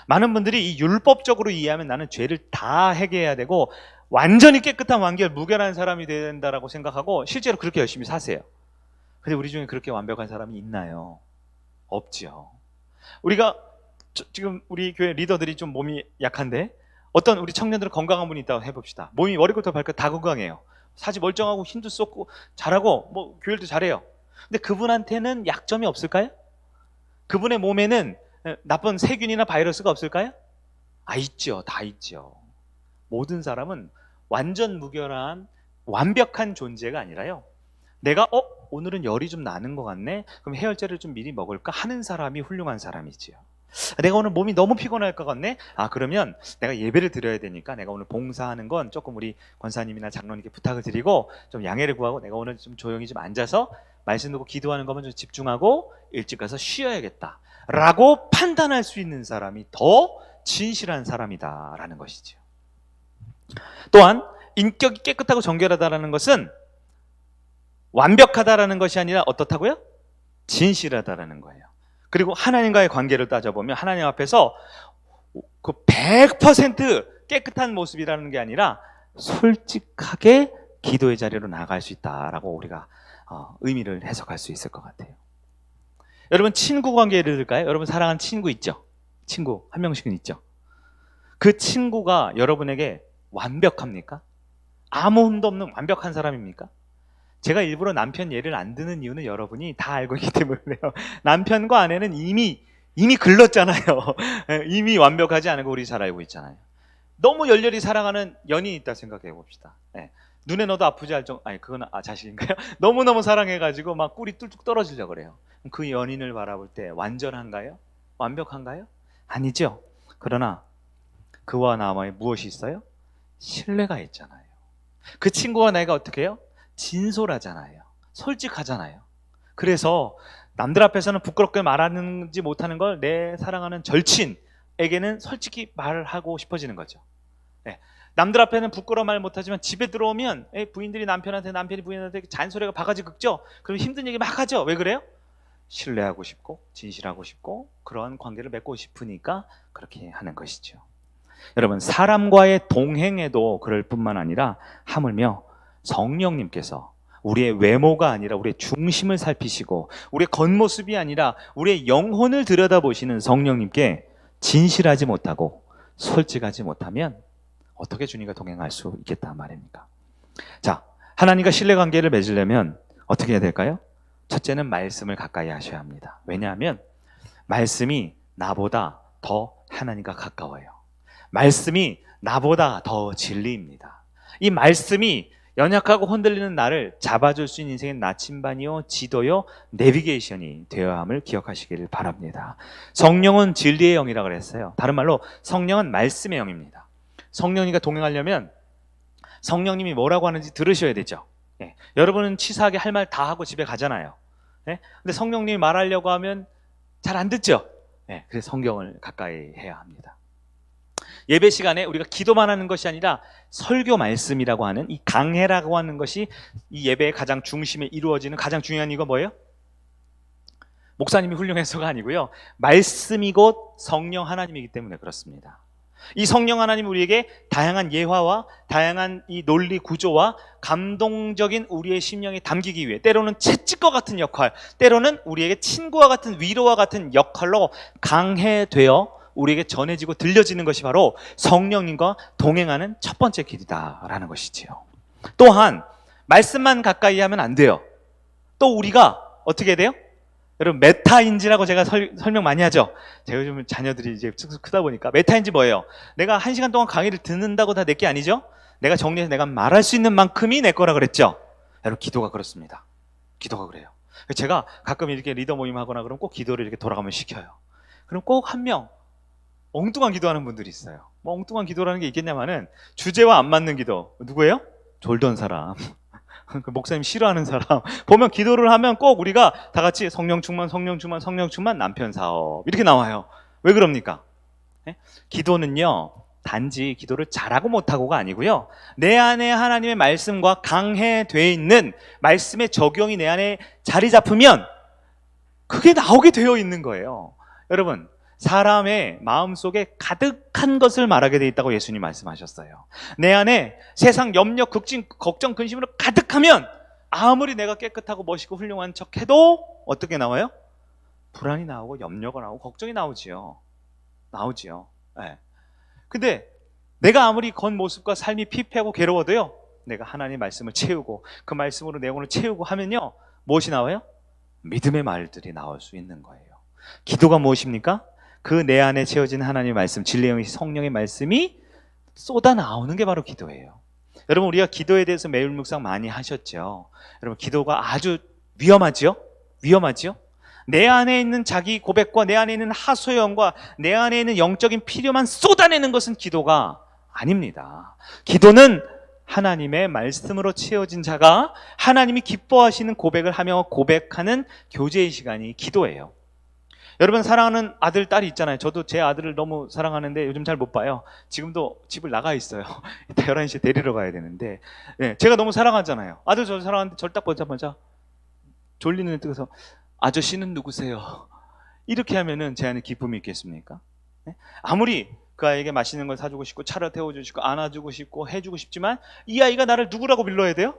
많은 분들이 이 율법적으로 이해하면 나는 죄를 다 해결해야 되고 완전히 깨끗한 완결 무결한 사람이 된다라고 생각하고 실제로 그렇게 열심히 사세요. 근데 우리 중에 그렇게 완벽한 사람이 있나요? 없죠. 우리가 지금 우리 교회 리더들이 좀 몸이 약한데 어떤 우리 청년들은 건강한 분이 있다고 해봅시다. 몸이 머리부터 발끝 다 건강해요. 사지 멀쩡하고 힘도 쏟고 잘하고 뭐 교회도 잘해요. 근데 그분한테는 약점이 없을까요? 그분의 몸에는 나쁜 세균이나 바이러스가 없을까요? 있죠. 다 있죠. 모든 사람은 완전 무결한 완벽한 존재가 아니라요. 내가 오늘은 열이 좀 나는 것 같네. 그럼 해열제를 좀 미리 먹을까 하는 사람이 훌륭한 사람이지요. 내가 오늘 몸이 너무 피곤할 것 같네. 그러면 내가 예배를 드려야 되니까 내가 오늘 봉사하는 건 조금 우리 권사님이나 장로님께 부탁을 드리고 좀 양해를 구하고 내가 오늘 좀 조용히 좀 앉아서 말씀 듣고 기도하는 것만 좀 집중하고 일찍 가서 쉬어야겠다 라고 판단할 수 있는 사람이 더 진실한 사람이다라는 것이죠. 또한 인격이 깨끗하고 정결하다라는 것은 완벽하다라는 것이 아니라 어떻다고요? 진실하다라는 거예요. 그리고 하나님과의 관계를 따져보면 하나님 앞에서 그 100% 깨끗한 모습이라는 게 아니라 솔직하게 기도의 자리로 나갈 수 있다라고 우리가 의미를 해석할 수 있을 것 같아요. 여러분 친구 관계 예를 들까요? 여러분 사랑하는 친구 있죠? 친구 한 명씩은 있죠? 그 친구가 여러분에게 완벽합니까? 아무 흠도 없는 완벽한 사람입니까? 제가 일부러 남편 예를 안 드는 이유는 여러분이 다 알고 있기 때문에요. 남편과 아내는 이미 글렀잖아요. 이미 완벽하지 않은 거 우리 잘 알고 있잖아요. 너무 열렬히 사랑하는 연인이 있다 생각해 봅시다. 눈에 넣어도 아프지 않을 정도, 그건 자식인가요? 너무너무 사랑해가지고 막 꿀이 뚝뚝 떨어지려고 그래요. 그 연인을 바라볼 때 완전한가요? 완벽한가요? 아니죠. 그러나 그와 나와의 무엇이 있어요? 신뢰가 있잖아요. 그 친구와 내가 어떻게 해요? 진솔하잖아요. 솔직하잖아요. 그래서 남들 앞에서는 부끄럽게 말하는지 못하는 걸 내 사랑하는 절친에게는 솔직히 말을 하고 싶어지는 거죠. 남들 앞에는 부끄러워 말 못하지만 집에 들어오면 부인들이 남편한테 남편이 부인한테 잔소리가 바가지 긁죠. 그럼 힘든 얘기 막 하죠. 왜 그래요? 신뢰하고 싶고 진실하고 싶고 그런 관계를 맺고 싶으니까 그렇게 하는 것이죠. 여러분 사람과의 동행에도 그럴 뿐만 아니라 하물며 성령님께서 우리의 외모가 아니라 우리의 중심을 살피시고 우리의 겉모습이 아니라 우리의 영혼을 들여다보시는 성령님께 진실하지 못하고 솔직하지 못하면 어떻게 주님과 동행할 수 있겠다 말입니까? 자, 하나님과 신뢰관계를 맺으려면 어떻게 해야 될까요? 첫째는 말씀을 가까이 하셔야 합니다. 왜냐하면 말씀이 나보다 더 하나님과 가까워요. 말씀이 나보다 더 진리입니다. 이 말씀이 연약하고 흔들리는 나를 잡아줄 수 있는 인생의 나침반이요 지도요 내비게이션이 되어야 함을 기억하시기를 바랍니다. 성령은 진리의 영이라고 그랬어요. 다른 말로 성령은 말씀의 영입니다. 성령님과 동행하려면 성령님이 뭐라고 하는지 들으셔야 되죠. 여러분은 치사하게 할 말 다 하고 집에 가잖아요. 근데 성령님이 말하려고 하면 잘 안 듣죠. 그래서 성경을 가까이 해야 합니다. 예배 시간에 우리가 기도만 하는 것이 아니라 설교 말씀이라고 하는 이 강해라고 하는 것이 이 예배의 가장 중심에 이루어지는 가장 중요한 이유가 뭐예요? 목사님이 훌륭해서가 아니고요. 말씀이 곧 성령 하나님이기 때문에 그렇습니다. 이 성령 하나님 우리에게 다양한 예화와 다양한 이 논리 구조와 감동적인 우리의 심령에 담기기 위해 때로는 채찍과 같은 역할, 때로는 우리에게 친구와 같은 위로와 같은 역할로 강해되어 우리에게 전해지고 들려지는 것이 바로 성령님과 동행하는 첫 번째 길이다라는 것이지요. 또한 말씀만 가까이 하면 안 돼요. 또 우리가 어떻게 해야 돼요? 여러분 메타인지라고 제가 설명 많이 하죠. 제가 요즘 자녀들이 이제 쑥쑥 크다 보니까 메타인지 뭐예요? 내가 1시간 동안 강의를 듣는다고 다 내 게 아니죠. 내가 정리해서 내가 말할 수 있는 만큼이 내 거라 그랬죠. 여러분 기도가 그렇습니다. 기도가 그래요. 제가 가끔 이렇게 리더 모임 하거나 그럼 꼭 기도를 이렇게 돌아가면 시켜요. 그럼 꼭 한 명 엉뚱한 기도하는 분들이 있어요. 뭐 엉뚱한 기도라는 게 있겠냐마는 주제와 안 맞는 기도. 누구예요? 졸던 사람. 그 목사님 싫어하는 사람. 보면 기도를 하면 꼭 우리가 다 같이 성령 충만, 성령 충만, 성령 충만, 남편 사업 이렇게 나와요. 왜 그럽니까? 네? 기도는요, 단지 기도를 잘하고 못하고가 아니고요, 내 안에 하나님의 말씀과 강해되어 있는 말씀의 적용이 내 안에 자리 잡으면 그게 나오게 되어 있는 거예요. 여러분, 사람의 마음속에 가득한 것을 말하게 되어 있다고 예수님 말씀하셨어요. 내 안에 세상 염려, 걱정, 근심으로 가득하면 아무리 내가 깨끗하고 멋있고 훌륭한 척해도 어떻게 나와요? 불안이 나오고 염려가 나오고 걱정이 나오지요. 네. 근데 내가 아무리 겉모습과 삶이 피폐하고 괴로워도요, 내가 하나님의 말씀을 채우고 그 말씀으로 내 영혼을 채우고 하면요, 무엇이 나와요? 믿음의 말들이 나올 수 있는 거예요. 기도가 무엇입니까? 그 내 안에 채워진 하나님의 말씀, 진리의 영이 성령의 말씀이 쏟아 나오는 게 바로 기도예요. 여러분, 우리가 기도에 대해서 매일 묵상 많이 하셨죠. 여러분, 기도가 아주 위험하죠? 내 안에 있는 자기 고백과 내 안에 있는 하소연과 내 안에 있는 영적인 필요만 쏟아내는 것은 기도가 아닙니다. 기도는 하나님의 말씀으로 채워진 자가 하나님이 기뻐하시는 고백을 하며 고백하는 교제의 시간이 기도예요. 여러분, 사랑하는 아들, 딸이 있잖아요. 저도 제 아들을 너무 사랑하는데 요즘 잘 못 봐요. 지금도 집을 나가 있어요. 이따 11시에 데리러 가야 되는데, 네, 제가 너무 사랑하잖아요. 아들 저 사랑하는데 저를 딱 보자마자 졸리는 눈 뜨고서 아저씨는 누구세요? 이렇게 하면은 제 안에 기쁨이 있겠습니까? 네? 아무리 그 아이에게 맛있는 걸 사주고 싶고 차를 태워주고 안아주고 싶고 해주고 싶지만 이 아이가 나를 누구라고 불러야 돼요?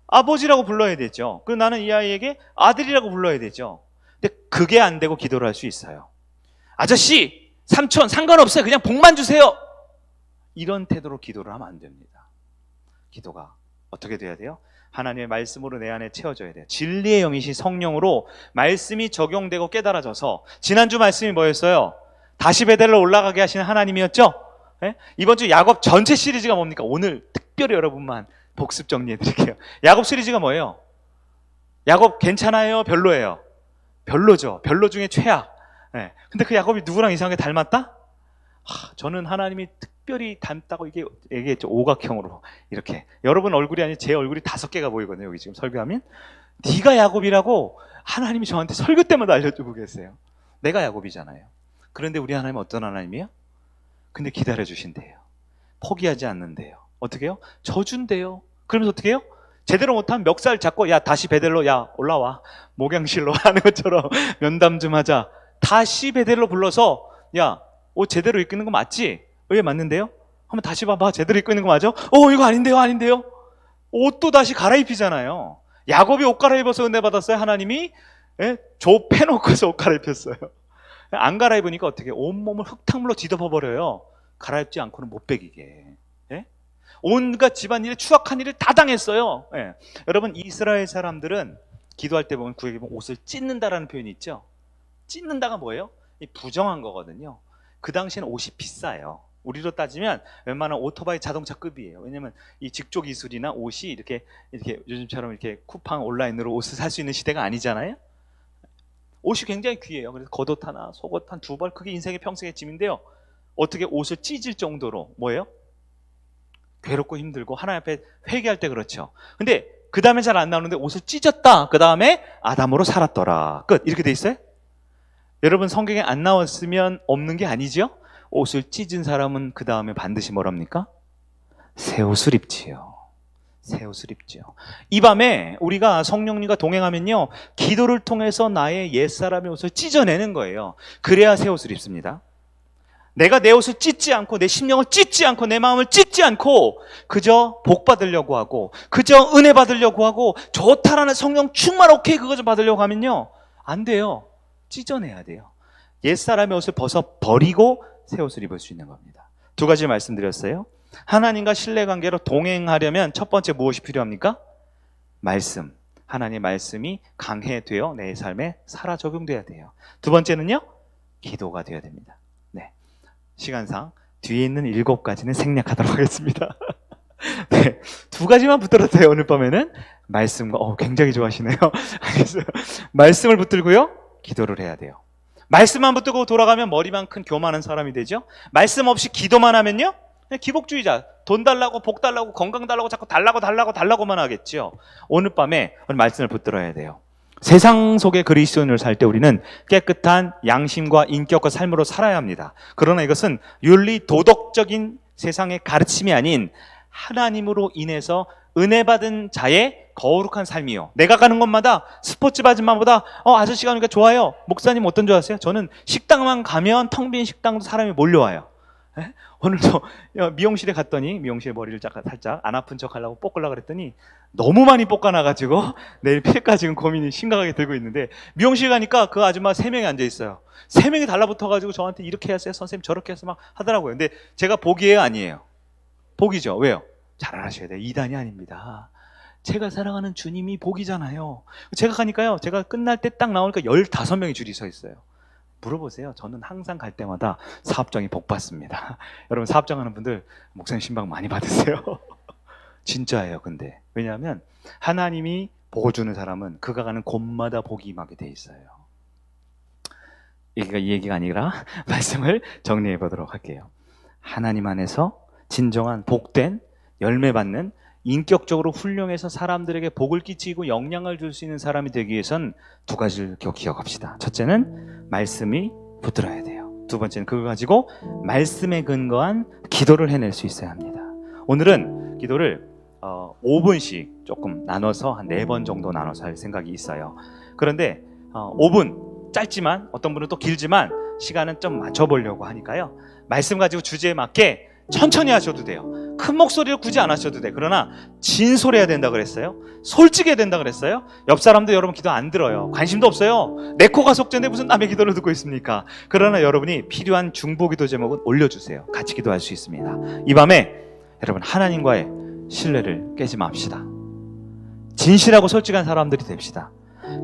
아버지라고 불러야 되죠. 그리고 나는 이 아이에게 아들이라고 불러야 되죠. 근데 그게 안 되고 기도를 할 수 있어요. 아저씨, 삼촌 상관없어요. 그냥 복만 주세요. 이런 태도로 기도를 하면 안 됩니다. 기도가 어떻게 돼야 돼요? 하나님의 말씀으로 내 안에 채워져야 돼요. 진리의 영이신 성령으로 말씀이 적용되고 깨달아져서, 지난주 말씀이 뭐였어요? 다시 베델로 올라가게 하시는 하나님이었죠? 네? 이번 주 야곱 전체 시리즈가 뭡니까? 오늘 특별히 여러분만 복습 정리해 드릴게요. 야곱 시리즈가 뭐예요? 야곱 괜찮아요? 별로예요? 별로죠. 별로 중에 최악. 네. 근데 그 야곱이 누구랑 이상하게 닮았다? 저는 하나님이 특별히 닮다고 이게 얘기했죠. 오각형으로 이렇게. 여러분 얼굴이 아닌 제 얼굴이 5개가 보이거든요. 여기 지금 설교하면. 네가 야곱이라고 하나님이 저한테 설교 때마다 알려주고 계세요. 내가 야곱이잖아요. 그런데 우리 하나님은 어떤 하나님이에요? 근데 기다려주신대요. 포기하지 않는데요. 어떻게 해요? 져준대요. 그러면서 어떻게 해요? 제대로 못하면 멱살 잡고, 야 다시 베델로, 야 올라와, 목양실로 하는 것처럼 면담 좀 하자. 다시 베델로 불러서, 야 옷 제대로 입고 있는 거 맞지? 왜 맞는데요? 한번 다시 봐봐. 제대로 입고 있는 거 맞아? 이거 아닌데요? 옷도 다시 갈아입히잖아요. 야곱이 옷 갈아입어서 은혜 받았어요. 하나님이 조 패놓고서 옷 갈아입혔어요. 안 갈아입으니까 어떻게 해요? 온몸을 흙탕물로 뒤덮어버려요. 갈아입지 않고는 못 베기게. 온갖 집안일에 추악한 일을 다 당했어요. 여러분, 이스라엘 사람들은 기도할 때 보면 구약에 보면 옷을 찢는다라는 표현이 있죠. 찢는다가 뭐예요? 부정한 거거든요. 그 당시에는 옷이 비싸요. 우리로 따지면 웬만한 오토바이 자동차급이에요. 왜냐면 이 직조 기술이나 옷이 이렇게 요즘처럼 이렇게 쿠팡 온라인으로 옷을 살 수 있는 시대가 아니잖아요. 옷이 굉장히 귀해요. 그래서 겉옷 하나, 속옷 한 2벌, 그게 인생의 평생의 짐인데요. 어떻게 옷을 찢을 정도로 뭐예요? 괴롭고 힘들고 하나님 앞에 회개할 때 그렇죠. 근데 그 다음에 잘 안 나오는데 옷을 찢었다. 그 다음에 아담으로 살았더라. 끝. 이렇게 돼 있어요? 여러분, 성경에 안 나왔으면 없는 게 아니죠? 옷을 찢은 사람은 그 다음에 반드시 뭐랍니까? 새 옷을 입지요. 새 옷을 입지요. 이 밤에 우리가 성령님과 동행하면요, 기도를 통해서 나의 옛사람의 옷을 찢어내는 거예요. 그래야 새 옷을 입습니다. 내가 내 옷을 찢지 않고, 내 심령을 찢지 않고, 내 마음을 찢지 않고 그저 복 받으려고 하고, 그저 은혜 받으려고 하고, 좋다라는 성령 충만, 오케이 그거 좀 받으려고 하면요, 안 돼요. 찢어내야 돼요. 옛사람의 옷을 벗어 버리고 새 옷을 입을 수 있는 겁니다. 2가지 말씀드렸어요. 하나님과 신뢰관계로 동행하려면 첫 번째 무엇이 필요합니까? 말씀. 하나님의 말씀이 강해되어 내 삶에 살아 적용돼야 돼요. 2번째는요, 기도가 되어야 됩니다. 네. 시간상 뒤에 있는 7가지는 생략하도록 하겠습니다. 네, 두 가지만 붙들어도 돼요. 오늘 밤에는 말씀과 굉장히 좋아하시네요. 알겠어요. 말씀을 붙들고요, 기도를 해야 돼요. 말씀만 붙들고 돌아가면 머리만 큰 교만한 사람이 되죠. 말씀 없이 기도만 하면요, 그냥 기복주의자, 돈 달라고 복 달라고 건강 달라고 자꾸 달라고만 하겠죠. 오늘 밤에 말씀을 붙들어야 돼요. 세상 속의 그리스도인을 살 때 우리는 깨끗한 양심과 인격과 삶으로 살아야 합니다. 그러나 이것은 윤리 도덕적인 세상의 가르침이 아닌 하나님으로 인해서 은혜 받은 자의 거룩한 삶이요. 내가 가는 곳마다 스포츠 아줌마보다 아저씨가 오니까 좋아요. 목사님 어떤 줄 아세요? 저는 식당만 가면 텅 빈 식당도 사람이 몰려와요. 에? 오늘도 미용실에 갔더니 미용실에 머리를 살짝 안 아픈 척 하려고 볶으려고 그랬더니 너무 많이 볶아놔가지고 내일 필까 지금 고민이 심각하게 들고 있는데, 미용실 가니까 그 아줌마 3명이 앉아있어요. 3명이 달라붙어가지고 저한테 이렇게 하세요 선생님, 저렇게 해서 막 하더라고요. 근데 제가 복이에요 아니에요? 복이죠. 왜요? 잘 알아셔야 돼요. 이단이 아닙니다. 제가 사랑하는 주님이 복이잖아요. 제가 가니까요, 제가 끝날 때 딱 나오니까 15명이 줄이 서 있어요. 물어보세요. 저는 항상 갈 때마다 사업장이 복 받습니다. 여러분 사업장 하는 분들 목사님 신방 많이 받으세요. 진짜예요. 근데 왜냐하면 하나님이 복을 주는 사람은 그가 가는 곳마다 복이 임하게 돼 있어요. 이 얘기가 아니라 말씀을 정리해 보도록 할게요. 하나님 안에서 진정한 복된 열매 받는 인격적으로 훌륭해서 사람들에게 복을 끼치고 영향을 줄 수 있는 사람이 되기 위해선 두 가지를 기억합시다. 첫째는 말씀이 붙들어야 돼요. 두 번째는 그걸 가지고 말씀에 근거한 기도를 해낼 수 있어야 합니다. 오늘은 기도를 5분씩 조금 나눠서 한 4번 정도 나눠서 할 생각이 있어요. 그런데 5분 짧지만 어떤 분은 또 길지만 시간은 좀 맞춰보려고 하니까요, 말씀 가지고 주제에 맞게 천천히 하셔도 돼요. 큰 목소리로 굳이 안 하셔도 돼. 그러나 진솔해야 된다 그랬어요. 솔직해야 된다 그랬어요. 옆 사람도 여러분 기도 안 들어요. 관심도 없어요. 내 코가 속죄인데 무슨 남의 기도를 듣고 있습니까? 그러나 여러분이 필요한 중보기도 제목은 올려주세요. 같이 기도할 수 있습니다. 이 밤에 여러분 하나님과의 신뢰를 깨지 맙시다. 진실하고 솔직한 사람들이 됩시다.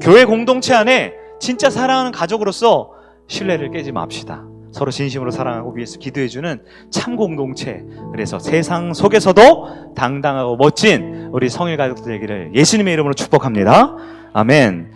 교회 공동체 안에 진짜 사랑하는 가족으로서 신뢰를 깨지 맙시다. 서로 진심으로 사랑하고 위해서 기도해주는 참 공동체, 그래서 세상 속에서도 당당하고 멋진 우리 성일 가족들 되기를 예수님의 이름으로 축복합니다. 아멘.